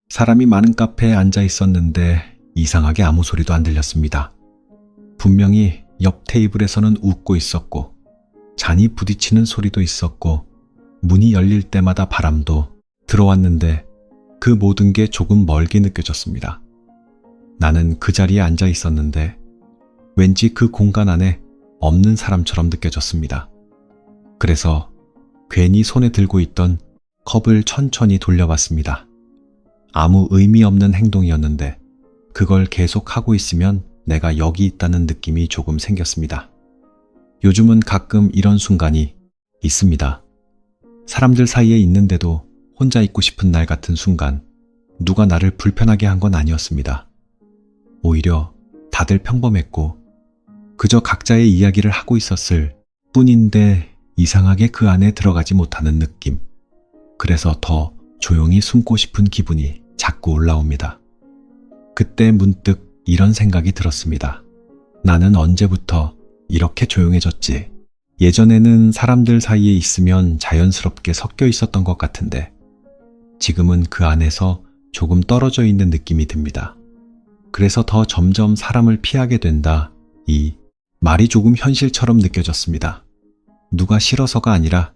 사람이 많은 카페에 앉아 있었는데 이상하게 아무 소리도 안 들렸습니다. 분명히 옆 테이블에서는 웃고 있었고 잔이 부딪히는 소리도 있었고 문이 열릴 때마다 바람도 들어왔는데 그 모든 게 조금 멀게 느껴졌습니다. 나는 그 자리에 앉아 있었는데 왠지 그 공간 안에 없는 사람처럼 느껴졌습니다. 그래서 괜히 손에 들고 있던 컵을 천천히 돌려봤습니다. 아무 의미 없는 행동이었는데 그걸 계속 하고 있으면 내가 여기 있다는 느낌이 조금 생겼습니다. 요즘은 가끔 이런 순간이 있습니다. 사람들 사이에 있는데도 혼자 있고 싶은 날 같은 순간 누가 나를 불편하게 한 건 아니었습니다. 오히려 다들 평범했고 그저 각자의 이야기를 하고 있었을 뿐인데 이상하게 그 안에 들어가지 못하는 느낌. 그래서 더 조용히 숨고 싶은 기분이 자꾸 올라옵니다. 그때 문득 이런 생각이 들었습니다. 나는 언제부터 이렇게 조용해졌지? 예전에는 사람들 사이에 있으면 자연스럽게 섞여 있었던 것 같은데 지금은 그 안에서 조금 떨어져 있는 느낌이 듭니다. 그래서 더 점점 사람을 피하게 된다. 이 말이 조금 현실처럼 느껴졌습니다. 누가 싫어서가 아니라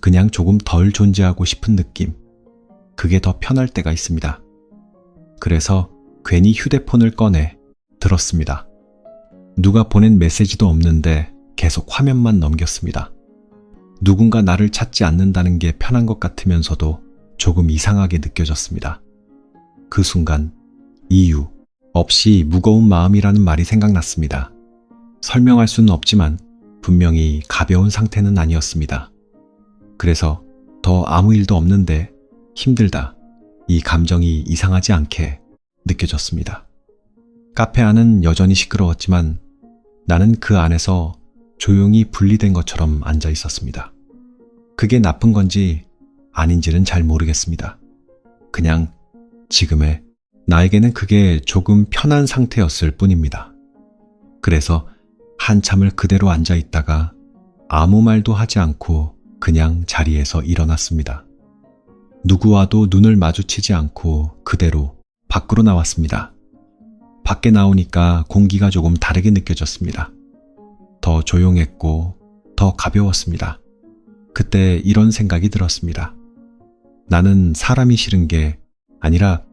그냥 조금 덜 존재하고 싶은 느낌. 그게 더 편할 때가 있습니다. 그래서 괜히 휴대폰을 꺼내 들었습니다. 누가 보낸 메시지도 없는데 계속 화면만 넘겼습니다. 누군가 나를 찾지 않는다는 게 편한 것 같으면서도 조금 이상하게 느껴졌습니다. 그 순간 이유 없이 무거운 마음이라는 말이 생각났습니다. 설명할 수는 없지만 분명히 가벼운 상태는 아니었습니다. 그래서 더 아무 일도 없는데 힘들다. 이 감정이 이상하지 않게 느껴졌습니다. 카페 안은 여전히 시끄러웠지만 나는 그 안에서 조용히 분리된 것처럼 앉아 있었습니다. 그게 나쁜 건지 아닌지는 잘 모르겠습니다. 그냥 지금의 나에게는 그게 조금 편한 상태였을 뿐입니다. 그래서 한참을 그대로 앉아 있다가 아무 말도 하지 않고 그냥 자리에서 일어났습니다. 누구와도 눈을 마주치지 않고 그대로 밖으로 나왔습니다. 밖에 나오니까 공기가 조금 다르게 느껴졌습니다. 더 조용했고 더 가벼웠습니다. 그때 이런 생각이 들었습니다. 나는 사람이 싫은 게 아니라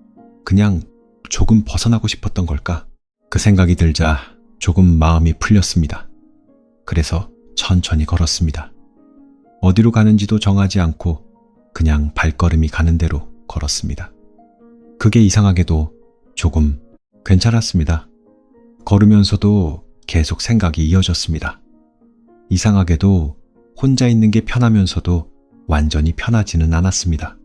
그냥 조금 벗어나고 싶었던 걸까? 그 생각이 들자 조금 마음이 풀렸습니다. 그래서 천천히 걸었습니다. 어디로 가는지도 정하지 않고 그냥 발걸음이 가는 대로 걸었습니다. 그게 이상하게도 조금 괜찮았습니다. 걸으면서도 계속 생각이 이어졌습니다. 이상하게도 혼자 있는 게 편하면서도 완전히 편하지는 않았습니다.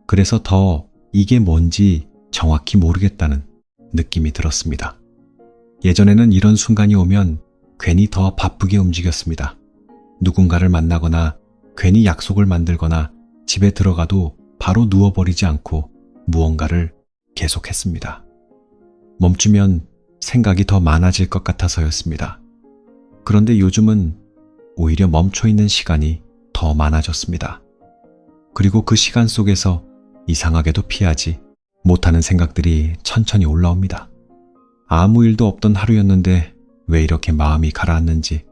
그래서 더 이게 뭔지 정확히 모르겠다는 느낌이 들었습니다. 예전에는 이런 순간이 오면 괜히 더 바쁘게 움직였습니다. 누군가를 만나거나 괜히 약속을 만들거나 집에 들어가도 바로 누워버리지 않고 무언가를 계속했습니다. 멈추면 생각이 더 많아질 것 같아서였습니다. 그런데 요즘은 오히려 멈춰있는 시간이 더 많아졌습니다. 그리고 그 시간 속에서 이상하게도 피하지 못하는 생각들이 천천히 올라옵니다. 아무 일도 없던 하루였는데 왜 이렇게 마음이 가라앉는지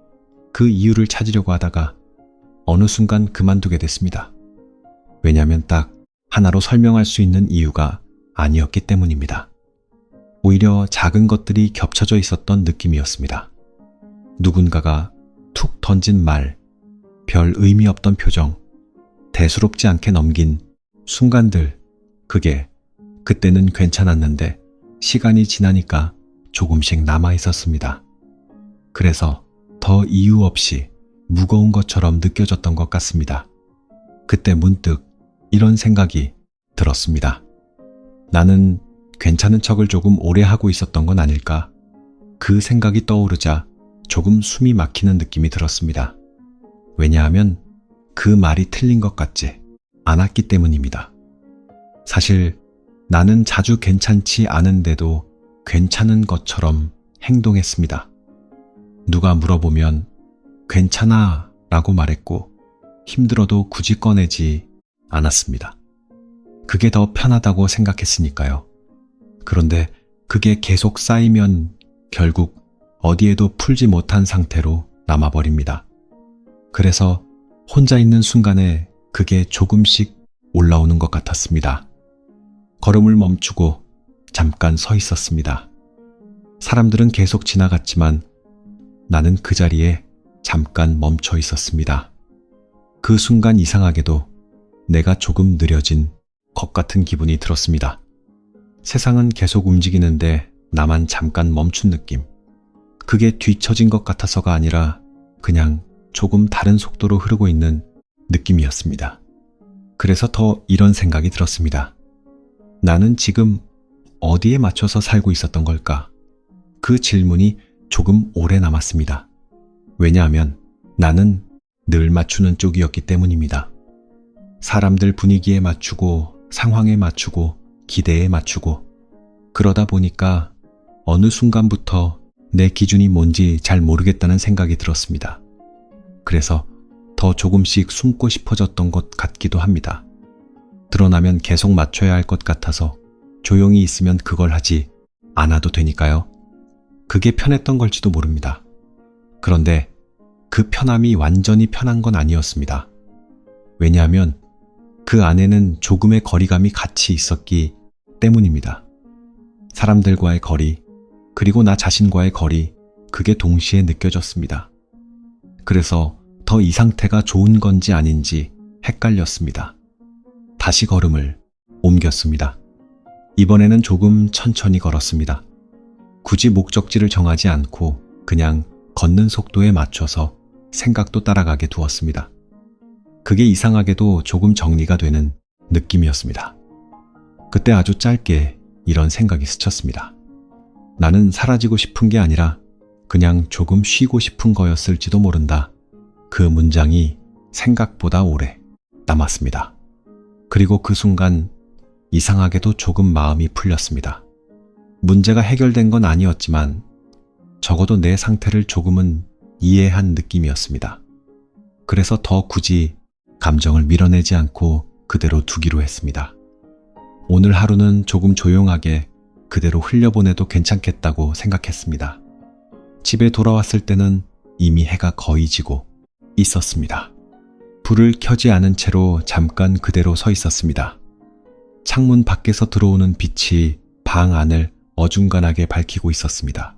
그 이유를 찾으려고 하다가 어느 순간 그만두게 됐습니다. 왜냐하면 딱 하나로 설명할 수 있는 이유가 아니었기 때문입니다. 오히려 작은 것들이 겹쳐져 있었던 느낌이었습니다. 누군가가 툭 던진 말, 별 의미 없던 표정, 대수롭지 않게 넘긴 순간들, 그게 그때는 괜찮았는데 시간이 지나니까 조금씩 남아 있었습니다. 그래서 더 이유 없이 무거운 것처럼 느껴졌던 것 같습니다. 그때 문득 이런 생각이 들었습니다. 나는 괜찮은 척을 조금 오래 하고 있었던 건 아닐까? 그 생각이 떠오르자 조금 숨이 막히는 느낌이 들었습니다. 왜냐하면 그 말이 틀린 것 같지 않았기 때문입니다. 사실 나는 자주 괜찮지 않은데도 괜찮은 것처럼 행동했습니다. 누가 물어보면 괜찮아 라고 말했고 힘들어도 굳이 꺼내지 않았습니다. 그게 더 편하다고 생각했으니까요. 그런데 그게 계속 쌓이면 결국 어디에도 풀지 못한 상태로 남아버립니다. 그래서 혼자 있는 순간에 그게 조금씩 올라오는 것 같았습니다. 걸음을 멈추고 잠깐 서 있었습니다. 사람들은 계속 지나갔지만 나는 그 자리에 잠깐 멈춰 있었습니다. 그 순간 이상하게도 내가 조금 느려진 것 같은 기분이 들었습니다. 세상은 계속 움직이는데 나만 잠깐 멈춘 느낌. 그게 뒤처진 것 같아서가 아니라 그냥 조금 다른 속도로 흐르고 있는 느낌이었습니다. 그래서 더 이런 생각이 들었습니다. 나는 지금 어디에 맞춰서 살고 있었던 걸까? 그 질문이 조금 오래 남았습니다. 왜냐하면 나는 늘 맞추는 쪽이었기 때문입니다. 사람들 분위기에 맞추고 상황에 맞추고 기대에 맞추고 그러다 보니까 어느 순간부터 내 기준이 뭔지 잘 모르겠다는 생각이 들었습니다. 그래서 더 조금씩 숨고 싶어졌던 것 같기도 합니다. 드러나면 계속 맞춰야 할 것 같아서 조용히 있으면 그걸 하지 않아도 되니까요. 그게 편했던 걸지도 모릅니다. 그런데 그 편함이 완전히 편한 건 아니었습니다. 왜냐하면 그 안에는 조금의 거리감이 같이 있었기 때문입니다. 사람들과의 거리, 그리고 나 자신과의 거리, 그게 동시에 느껴졌습니다. 그래서 더 이 상태가 좋은 건지 아닌지 헷갈렸습니다. 다시 걸음을 옮겼습니다. 이번에는 조금 천천히 걸었습니다. 굳이 목적지를 정하지 않고 그냥 걷는 속도에 맞춰서 생각도 따라가게 두었습니다. 그게 이상하게도 조금 정리가 되는 느낌이었습니다. 그때 아주 짧게 이런 생각이 스쳤습니다. 나는 사라지고 싶은 게 아니라 그냥 조금 쉬고 싶은 거였을지도 모른다. 그 문장이 생각보다 오래 남았습니다. 그리고 그 순간 이상하게도 조금 마음이 풀렸습니다. 문제가 해결된 건 아니었지만 적어도 내 상태를 조금은 이해한 느낌이었습니다. 그래서 더 굳이 감정을 밀어내지 않고 그대로 두기로 했습니다. 오늘 하루는 조금 조용하게 그대로 흘려보내도 괜찮겠다고 생각했습니다. 집에 돌아왔을 때는 이미 해가 거의 지고 있었습니다. 불을 켜지 않은 채로 잠깐 그대로 서 있었습니다. 창문 밖에서 들어오는 빛이 방 안을 어중간하게 밝히고 있었습니다.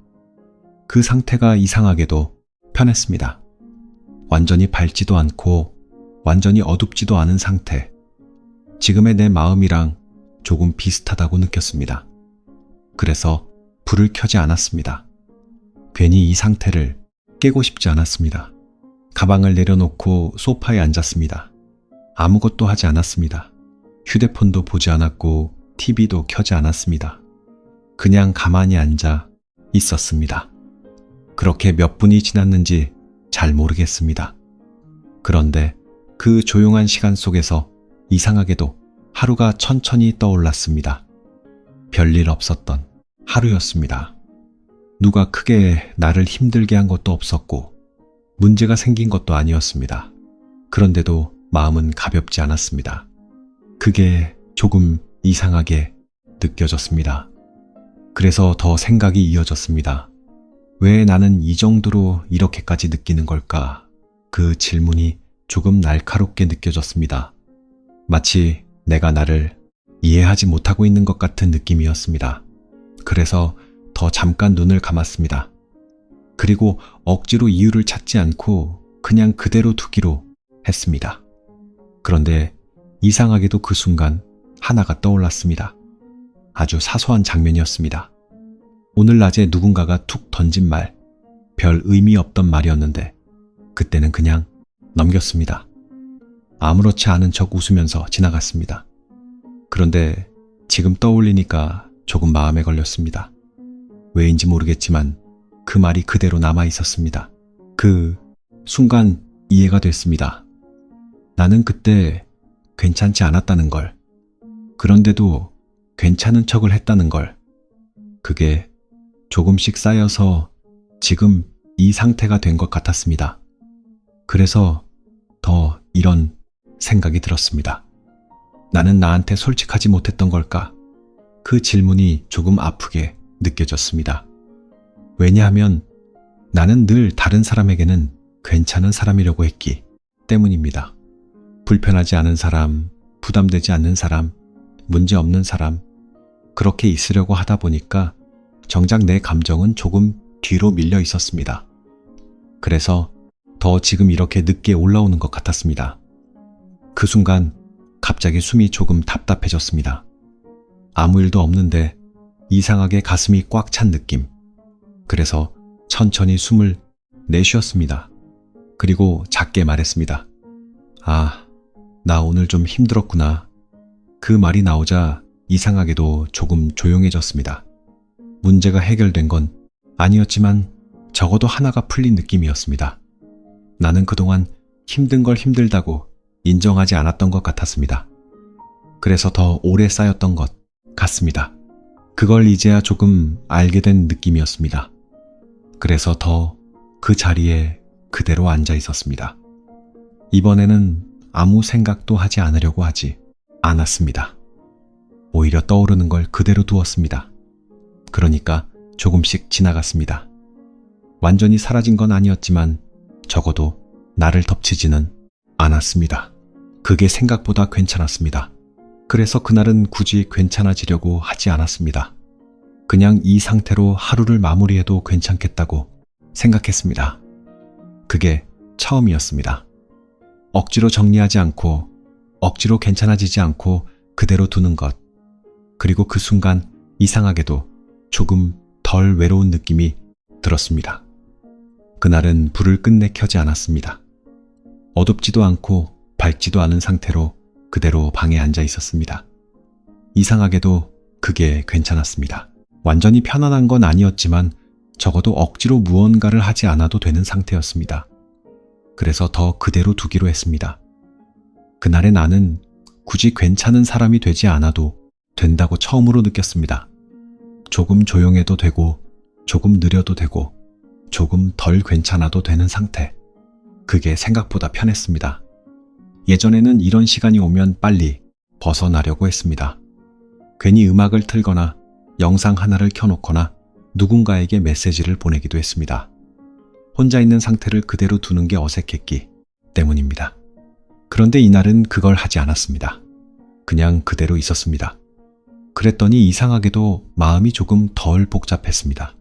그 상태가 이상하게도 편했습니다. 완전히 밝지도 않고 완전히 어둡지도 않은 상태. 지금의 내 마음이랑 조금 비슷하다고 느꼈습니다. 그래서 불을 켜지 않았습니다. 괜히 이 상태를 깨고 싶지 않았습니다. 가방을 내려놓고 소파에 앉았습니다. 아무것도 하지 않았습니다. 휴대폰도 보지 않았고 TV도 켜지 않았습니다. 그냥 가만히 앉아 있었습니다. 그렇게 몇 분이 지났는지 잘 모르겠습니다. 그런데 그 조용한 시간 속에서 이상하게도 하루가 천천히 떠올랐습니다. 별일 없었던 하루였습니다. 누가 크게 나를 힘들게 한 것도 없었고 문제가 생긴 것도 아니었습니다. 그런데도 마음은 가볍지 않았습니다. 그게 조금 이상하게 느껴졌습니다. 그래서 더 생각이 이어졌습니다. 왜 나는 이 정도로 이렇게까지 느끼는 걸까? 그 질문이 조금 날카롭게 느껴졌습니다. 마치 내가 나를 이해하지 못하고 있는 것 같은 느낌이었습니다. 그래서 더 잠깐 눈을 감았습니다. 그리고 억지로 이유를 찾지 않고 그냥 그대로 두기로 했습니다. 그런데 이상하게도 그 순간 하나가 떠올랐습니다. 아주 사소한 장면이었습니다. 오늘 낮에 누군가가 툭 던진 말, 별 의미 없던 말이었는데 그때는 그냥 넘겼습니다. 아무렇지 않은 척 웃으면서 지나갔습니다. 그런데 지금 떠올리니까 조금 마음에 걸렸습니다. 왜인지 모르겠지만 그 말이 그대로 남아 있었습니다. 그 순간 이해가 됐습니다. 나는 그때 괜찮지 않았다는 걸, 그런데도 괜찮은 척을 했다는 걸, 그게 조금씩 쌓여서 지금 이 상태가 된 것 같았습니다. 그래서 더 이런 생각이 들었습니다. 나는 나한테 솔직하지 못했던 걸까? 그 질문이 조금 아프게 느껴졌습니다. 왜냐하면 나는 늘 다른 사람에게는 괜찮은 사람이라고 했기 때문입니다. 불편하지 않은 사람, 부담되지 않는 사람, 문제 없는 사람, 그렇게 있으려고 하다 보니까 정작 내 감정은 조금 뒤로 밀려 있었습니다. 그래서 더 지금 이렇게 늦게 올라오는 것 같았습니다. 그 순간 갑자기 숨이 조금 답답해졌습니다. 아무 일도 없는데 이상하게 가슴이 꽉 찬 느낌. 그래서 천천히 숨을 내쉬었습니다. 그리고 작게 말했습니다. 아, 나 오늘 좀 힘들었구나. 그 말이 나오자 이상하게도 조금 조용해졌습니다. 문제가 해결된 건 아니었지만 적어도 하나가 풀린 느낌이었습니다. 나는 그동안 힘든 걸 힘들다고 인정하지 않았던 것 같았습니다. 그래서 더 오래 쌓였던 것 같습니다. 그걸 이제야 조금 알게 된 느낌이었습니다. 그래서 더 그 자리에 그대로 앉아 있었습니다. 이번에는 아무 생각도 하지 않으려고 하지 않았습니다. 오히려 떠오르는 걸 그대로 두었습니다. 그러니까 조금씩 지나갔습니다. 완전히 사라진 건 아니었지만 적어도 나를 덮치지는 않았습니다. 그게 생각보다 괜찮았습니다. 그래서 그날은 굳이 괜찮아지려고 하지 않았습니다. 그냥 이 상태로 하루를 마무리해도 괜찮겠다고 생각했습니다. 그게 처음이었습니다. 억지로 정리하지 않고 억지로 괜찮아지지 않고 그대로 두는 것. 그리고 그 순간 이상하게도 조금 덜 외로운 느낌이 들었습니다. 그날은 불을 끝내 켜지 않았습니다. 어둡지도 않고 밝지도 않은 상태로 그대로 방에 앉아 있었습니다. 이상하게도 그게 괜찮았습니다. 완전히 편안한 건 아니었지만 적어도 억지로 무언가를 하지 않아도 되는 상태였습니다. 그래서 더 그대로 두기로 했습니다. 그날의 나는 굳이 괜찮은 사람이 되지 않아도 된다고 처음으로 느꼈습니다. 조금 조용해도 되고, 조금 느려도 되고, 조금 덜 괜찮아도 되는 상태. 그게 생각보다 편했습니다. 예전에는 이런 시간이 오면 빨리 벗어나려고 했습니다. 괜히 음악을 틀거나 영상 하나를 켜놓거나 누군가에게 메시지를 보내기도 했습니다. 혼자 있는 상태를 그대로 두는 게 어색했기 때문입니다. 그런데 이날은 그걸 하지 않았습니다. 그냥 그대로 있었습니다. 그랬더니 이상하게도 마음이 조금 덜 복잡했습니다.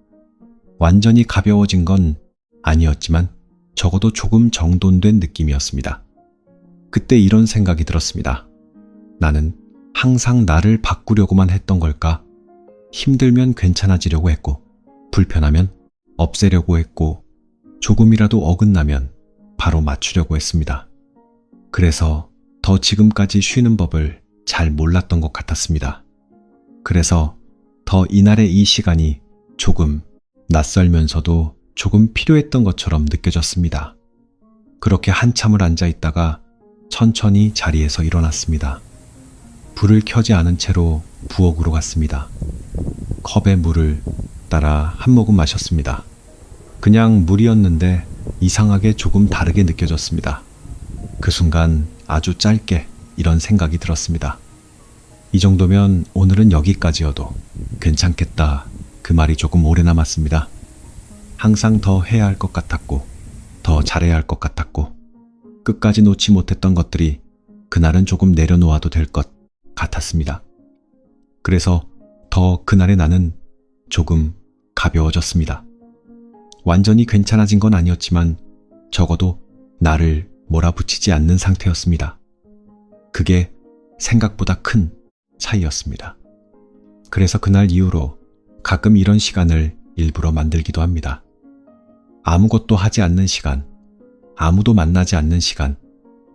완전히 가벼워진 건 아니었지만 적어도 조금 정돈된 느낌이었습니다. 그때 이런 생각이 들었습니다. 나는 항상 나를 바꾸려고만 했던 걸까? 힘들면 괜찮아지려고 했고, 불편하면 없애려고 했고, 조금이라도 어긋나면 바로 맞추려고 했습니다. 그래서 더 지금까지 쉬는 법을 잘 몰랐던 것 같았습니다. 그래서 더 이날의 이 시간이 조금 낯설면서도 조금 필요했던 것처럼 느껴졌습니다. 그렇게 한참을 앉아 있다가 천천히 자리에서 일어났습니다. 불을 켜지 않은 채로 부엌으로 갔습니다. 컵에 물을 따라 한 모금 마셨습니다. 그냥 물이었는데 이상하게 조금 다르게 느껴졌습니다. 그 순간 아주 짧게 이런 생각이 들었습니다. 이 정도면 오늘은 여기까지여도 괜찮겠다. 그 말이 조금 오래 남았습니다. 항상 더 해야 할 것 같았고, 더 잘해야 할 것 같았고, 끝까지 놓지 못했던 것들이 그날은 조금 내려놓아도 될 것 같았습니다. 그래서 더 그날의 나는 조금 가벼워졌습니다. 완전히 괜찮아진 건 아니었지만 적어도 나를 몰아붙이지 않는 상태였습니다. 그게 생각보다 큰 차이였습니다. 그래서 그날 이후로 가끔 이런 시간을 일부러 만들기도 합니다. 아무것도 하지 않는 시간, 아무도 만나지 않는 시간,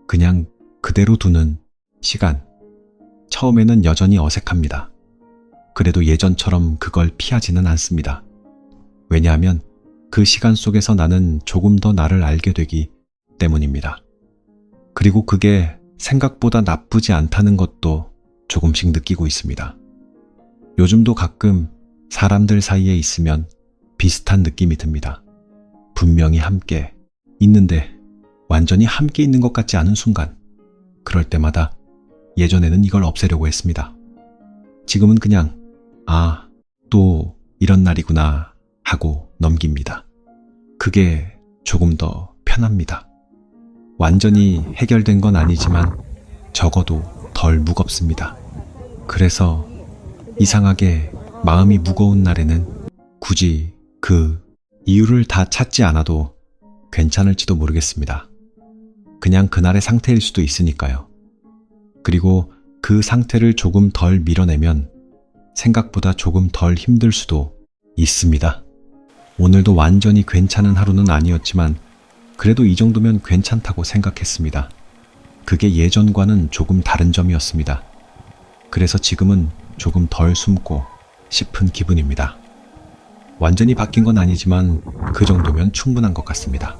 그냥 그대로 두는 시간. 처음에는 여전히 어색합니다. 그래도 예전처럼 그걸 피하지는 않습니다. 왜냐하면 그 시간 속에서 나는 조금 더 나를 알게 되기 때문입니다. 그리고 그게 생각보다 나쁘지 않다는 것도 조금씩 느끼고 있습니다. 요즘도 가끔 사람들 사이에 있으면 비슷한 느낌이 듭니다. 분명히 함께 있는데 완전히 함께 있는 것 같지 않은 순간, 그럴 때마다 예전에는 이걸 없애려고 했습니다. 지금은 그냥 또 이런 날이구나 하고 넘깁니다. 그게 조금 더 편합니다. 완전히 해결된 건 아니지만 적어도 덜 무겁습니다. 그래서 이상하게 마음이 무거운 날에는 굳이 그 이유를 다 찾지 않아도 괜찮을지도 모르겠습니다. 그냥 그날의 상태일 수도 있으니까요. 그리고 그 상태를 조금 덜 밀어내면 생각보다 조금 덜 힘들 수도 있습니다. 오늘도 완전히 괜찮은 하루는 아니었지만 그래도 이 정도면 괜찮다고 생각했습니다. 그게 예전과는 조금 다른 점이었습니다. 그래서 지금은 조금 덜 숨고 싶은 기분입니다. 완전히 바뀐 건 아니지만 그 정도면 충분한 것 같습니다.